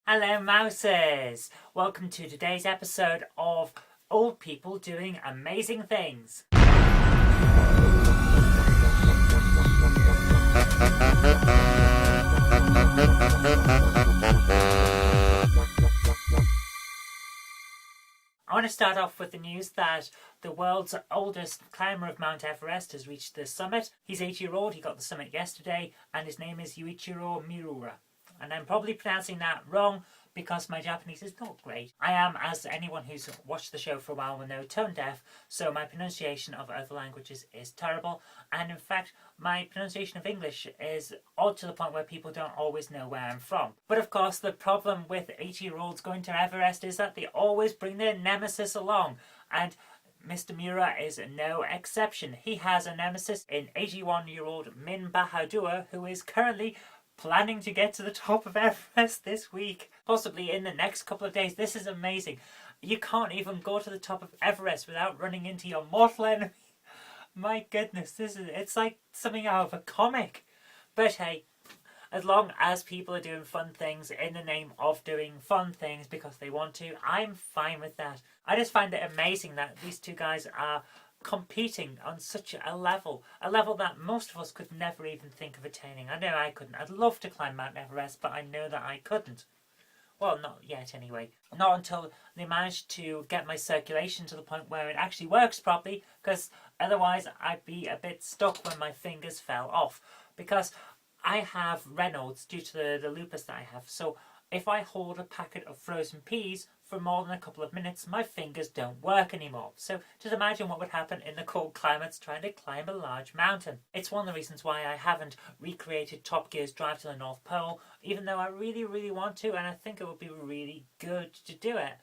Hello, mouses! Welcome to today's episode of Old People Doing Amazing Things. I want to start off with the news that the world's oldest climber of Mount Everest has reached the summit. He's 8-year-old, he got the summit yesterday, and his name is Yuichiro Miura. And I'm probably pronouncing that wrong because my Japanese is not great. I am, as anyone who's watched the show for a while will know, tone deaf, so my pronunciation of other languages is terrible. And in fact, my pronunciation of English is odd to the point where people don't always know where I'm from. But of course, the problem with 8-year-olds going to Everest is that they always bring their nemesis along. And Mr. Miura is no exception. He has a nemesis in 81-year-old Min Bahadur, who is currently planning to get to the top of Everest this week, possibly in the next couple of days. This is amazing. You can't even go to the top of Everest without running into your mortal enemy. My goodness, it's like something out of a comic. But hey, as long as people are doing fun things in the name of doing fun things because they want to, I'm fine with that. I just find it amazing that these two guys are competing on such a level that most of us could never even think of attaining. I know I couldn't. I'd love to climb Mount Everest, but I know that I couldn't. Well, not yet anyway. Not until they managed to get my circulation to the point where it actually works properly, because otherwise I'd be a bit stuck when my fingers fell off. Because I have Raynaud's due to the lupus that I have, so if I hold a packet of frozen peas for more than a couple of minutes, my fingers don't work anymore. So just imagine what would happen in the cold climates trying to climb a large mountain. It's one of the reasons why I haven't recreated Top Gear's Drive to the North Pole, even though I really, really want to, and I think it would be really good to do it.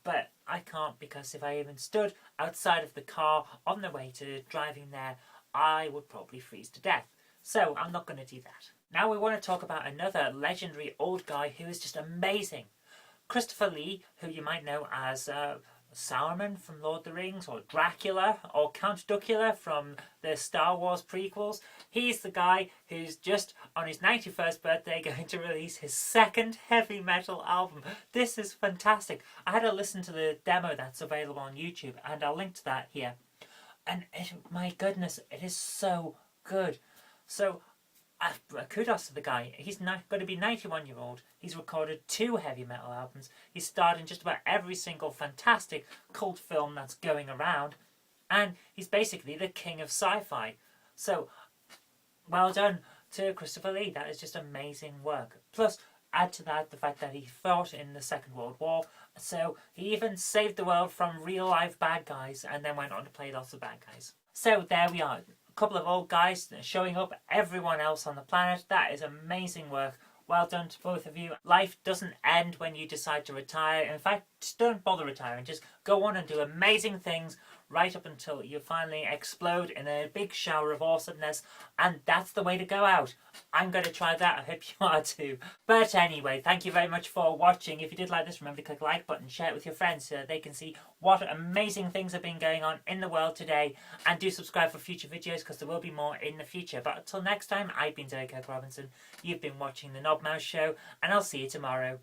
But I can't, because if I even stood outside of the car on the way to driving there, I would probably freeze to death. So I'm not going to do that. Now we want to talk about another legendary old guy who is just amazing. Christopher Lee, who you might know as Sauron from Lord of the Rings, or Dracula, or Count Duckula from the Star Wars prequels. He's the guy who's just on his 91st birthday going to release his second heavy metal album. This is fantastic. I had to listen to the demo that's available on YouTube, and I'll link to that here. And my goodness, it is so good. So kudos to the guy. He's not going to be 91-year-old. He's recorded 2 heavy metal albums. He's starred in just about every single fantastic cult film that's going around. And he's basically the king of sci-fi. So, well done to Christopher Lee. That is just amazing work. Plus, add to that the fact that he fought in the Second World War. So, he even saved the world from real-life bad guys and then went on to play lots of bad guys. So, there we are. Couple of old guys showing up everyone else on the planet. That is amazing work. Well done to both of you. Life doesn't end when you decide to retire. In fact, just don't bother retiring. Just go on and do amazing things right up until you finally explode in a big shower of awesomeness. And that's the way to go out. I'm going to try that. I hope you are too. But anyway, thank you very much for watching. If you did like this, remember to click the like button, share it with your friends so that they can see what amazing things have been going on in the world today. And do subscribe for future videos because there will be more in the future. But until next time, I've been Kirk-Robinson. You've been watching The Knob Mouse Show, and I'll see you tomorrow.